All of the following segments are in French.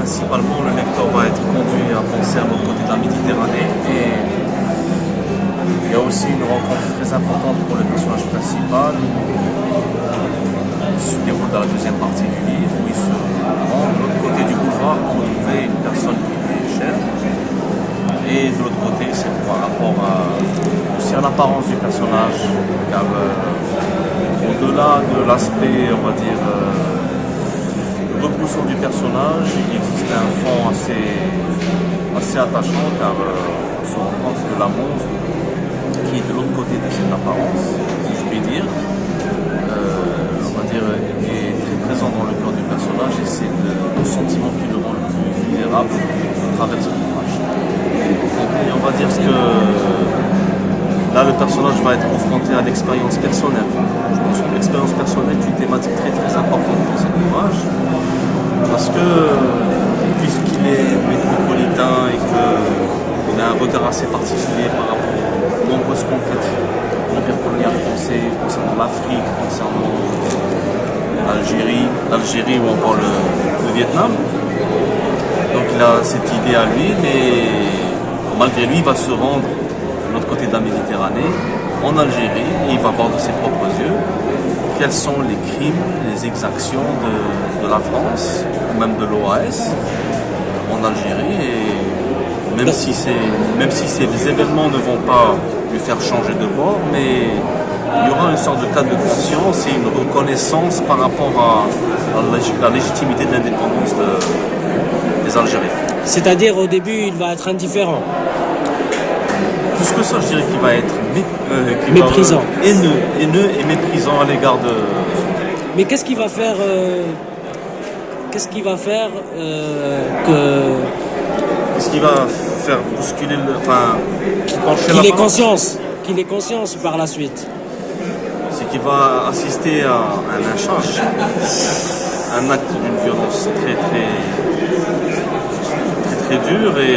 principalement, le lecteur va être conduit à penser à l'autre côté de la Méditerranée. Et il y a aussi une rencontre très importante pour le personnage principal, qui se déroule dans la deuxième partie du livre, où il se rend de l'autre côté du boulevard pour trouver une personne qui lui est chère. Et de l'autre côté, c'est par rapport aussi à l'apparence du personnage, car au-delà de l'aspect, on va dire, repoussant du personnage, il existe un fond assez attachant, car on se rend compte que l'amour qui est de l'autre côté de cette apparence, si je puis dire, on va dire, est très présent dans le cœur du personnage, et c'est le sentiment qui le rend le plus vulnérable à travers cet ouvrage. Et on va dire que là, le personnage va être confronté à l'expérience personnelle. Je pense que l'expérience personnelle est une thématique très très importante dans cet ouvrage, parce que puisqu'il est métropolitain et qu'il a un regard assez particulier par rapport aux nombreuses conquêtes de l'Empire colonial français, concernant l'Afrique, concernant l'Algérie ou encore le Vietnam. Donc il a cette idée à lui, mais malgré lui, il va se rendre de l'autre côté de la Méditerranée, en Algérie, et il va voir de ses propres yeux quels sont les crimes, les exactions de la France, ou même de l'OAS, en Algérie. Et même si ces événements ne vont pas lui faire changer de bord, mais il y aura une sorte de cas de conscience et une reconnaissance par rapport à la légitimité de l'indépendance des Algériens. C'est-à-dire, au début, il va être indifférent. Plus que ça, je dirais qu'il va être méprisant. Haineux et méprisant à l'égard de... Mais qu'est-ce qu'il va faire Qu'est-ce qui va faire bousculer qu'il ait conscience par la suite? C'est qu'il va assister à un lynchage, un acte d'une violence très dur, et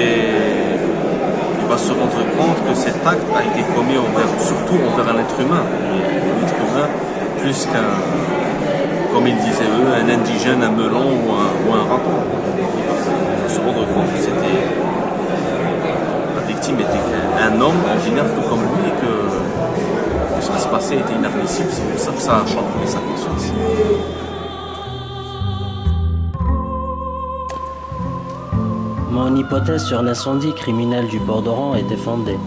il va se rendre compte que cet acte a été commis surtout envers un être humain. Un être humain plus qu'un, comme ils disaient eux, un indigène, un melon ou un raton. Il va se rendre compte que la victime était un homme ordinaire tout comme lui, et que ce qui se passait était inadmissible. C'est pour ça que ça a changé sa conscience. Mon hypothèse sur l'incendie criminel du port d'Oran était fondée,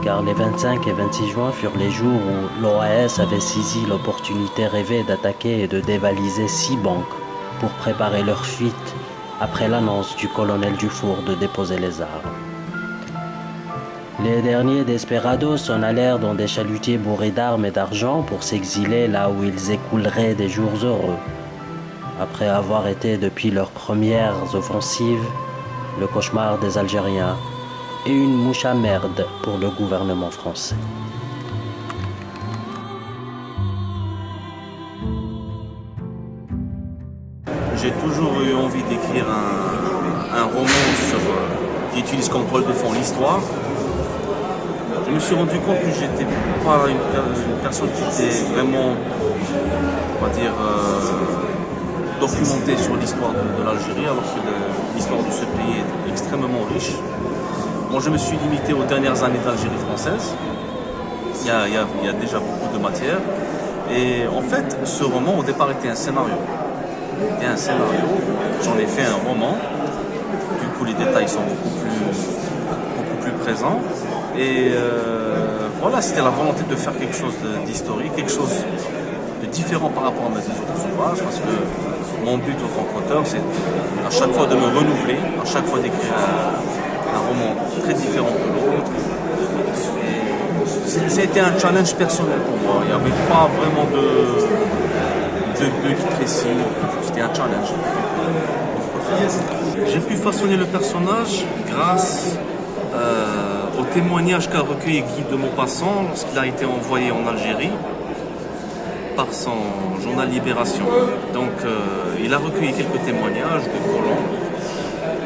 car les 25 et 26 juin furent les jours où l'OAS avait saisi l'opportunité rêvée d'attaquer et de dévaliser 6 banques pour préparer leur fuite après l'annonce du colonel Dufour de déposer les armes. Les derniers desperados s'en allèrent dans des chalutiers bourrés d'armes et d'argent pour s'exiler là où ils écouleraient des jours heureux, après avoir été depuis leurs premières offensives le cauchemar des Algériens et une mouche à merde pour le gouvernement français. J'ai toujours eu envie d'écrire un roman qui utilise comme toile de fond l'histoire. Je me suis rendu compte que j'étais pas une personne qui était vraiment, on va dire, documentée sur l'histoire de l'Algérie, alors que l'histoire de ce pays est extrêmement riche. Moi, je me suis limité aux dernières années d'Algérie française. Il y a déjà beaucoup de matière. Et en fait, ce roman, au départ, était un scénario. J'en ai fait un roman. Du coup, les détails sont beaucoup plus présents. Et voilà, c'était la volonté de faire quelque chose d'historique, quelque chose de différent par rapport à mes autres ouvrages, parce que mon but en tant qu'auteur, c'est à chaque fois de me renouveler, à chaque fois d'écrire un roman très différent de l'autre. C'était un challenge personnel pour moi. Il n'y avait pas vraiment de but précis. C'était un challenge. J'ai pu façonner le personnage grâce au témoignage qu'a recueilli Guy de Maupassant lorsqu'il a été envoyé en Algérie par son journal Libération. Donc il a recueilli quelques témoignages de colons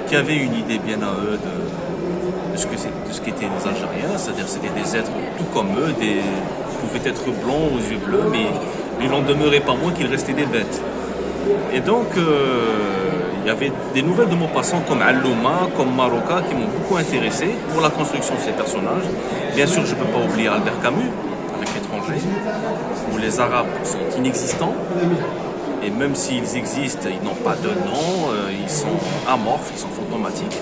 qui avaient une idée bien à eux de ce qu'étaient les Algériens, c'est-à-dire c'était des êtres tout comme eux, qui pouvaient être blonds aux yeux bleus, mais il n'en demeurait pas moins qu'ils restaient des bêtes. Et donc il y avait des nouvelles de Maupassant comme Allouma, comme Maroka qui m'ont beaucoup intéressé pour la construction de ces personnages. Bien sûr, je ne peux pas oublier Albert Camus, avec L'étranger, où les Arabes sont inexistants. Et même s'ils existent, ils n'ont pas de nom, ils sont amorphes, ils sont fantomatiques.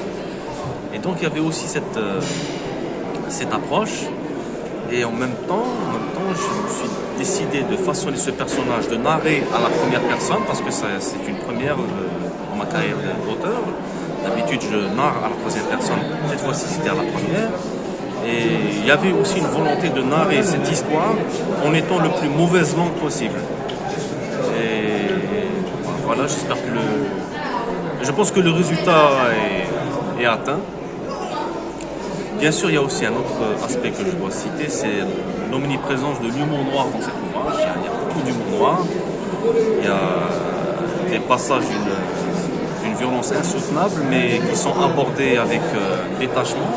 Et donc il y avait aussi cette approche. Et en même temps, je me suis décidé de façonner ce personnage, de narrer à la première personne, parce que c'est une première dans ma carrière d'auteur. D'habitude, je narre à la troisième personne. Cette fois-ci, c'était à la première. Et il y avait aussi une volonté de narrer cette histoire en étant le plus mauvaise langue possible. Et voilà, j'espère que je pense que le résultat est atteint. Bien sûr, il y a aussi un autre aspect que je dois citer, c'est l'omniprésence de l'humour noir dans cet ouvrage. Il y a beaucoup d'humour noir. Il y a des passages d'une violence insoutenable, mais qui sont abordés avec détachement.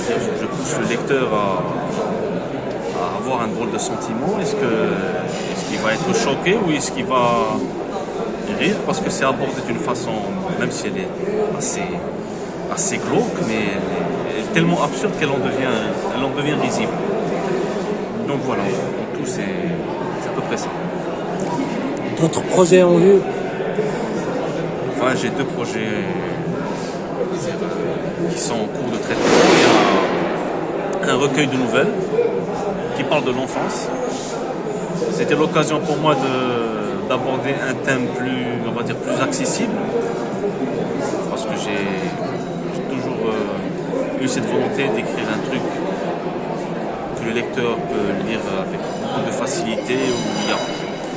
Je pousse le lecteur à avoir un drôle de sentiment. Est-ce qu'il va être choqué ou est-ce qu'il va rire? Parce que c'est abordé d'une façon, même si elle est assez glauque, mais elle est tellement absurde qu'elle en devient risible. Donc voilà, en tout c'est à peu près ça. D'autres projets en vue? Enfin, j'ai deux projets qui sont en cours de traitement. Il y a un recueil de nouvelles qui parle de l'enfance. C'était l'occasion pour moi d'aborder un thème plus accessible, parce que j'ai toujours eu cette volonté d'écrire un truc que le lecteur peut lire avec beaucoup de facilité, où il n'y a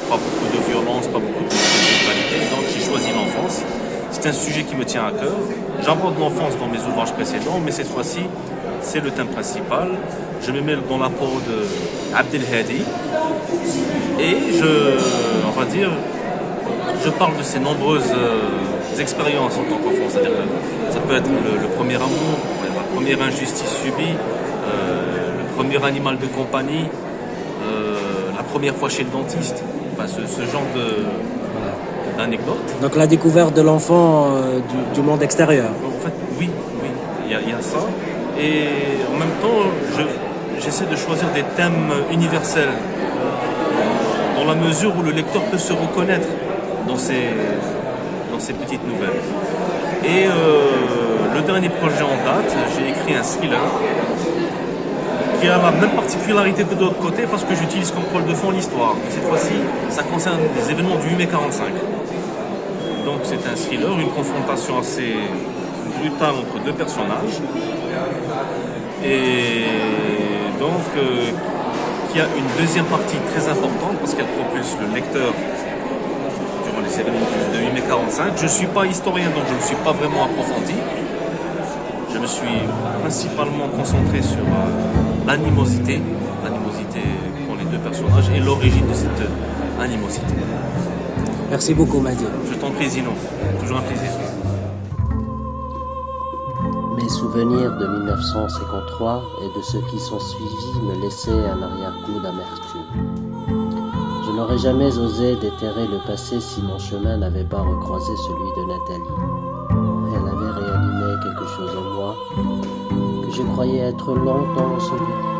pas beaucoup de violence, pas beaucoup de brutalité. Donc j'ai choisi l'enfance. C'est un sujet qui me tient à cœur. J'aborde l'enfance dans mes ouvrages précédents, mais cette fois-ci, c'est le thème principal. Je me mets dans la peau de Abdelhadi et je parle de ses nombreuses expériences en tant qu'enfant. C'est-à-dire que ça peut être le premier amour, la première injustice subie, le premier animal de compagnie, la première fois chez le dentiste. Enfin, ce genre d'anecdote. Donc la découverte de l'enfant du monde extérieur. En fait, oui, il y a ça. Et en même temps, j'essaie de choisir des thèmes universels, dans la mesure où le lecteur peut se reconnaître dans ces petites nouvelles. Et le dernier projet en date, j'ai écrit un thriller qui a la même particularité que de l'autre côté, parce que j'utilise comme toile de fond l'histoire. Cette fois-ci, ça concerne des événements du 8 mai 45. Donc c'est un thriller, une confrontation assez brutale entre deux personnages. Et donc, qui a une deuxième partie très importante, parce qu'elle propulse le lecteur durant les événements de 8 mai 45. Je ne suis pas historien, donc je ne me suis pas vraiment approfondi. Je me suis principalement concentré sur l'animosité pour les deux personnages et l'origine de cette animosité. Merci beaucoup, Mahdi. Je t'en prie, Zino. Toujours un plaisir. Mes souvenirs de 1953 et de ceux qui sont suivis me laissaient un arrière-goût d'amertume. Je n'aurais jamais osé déterrer le passé si mon chemin n'avait pas recroisé celui de Nathalie. Elle avait réanimé quelque chose en moi que je croyais être longtemps enseveli.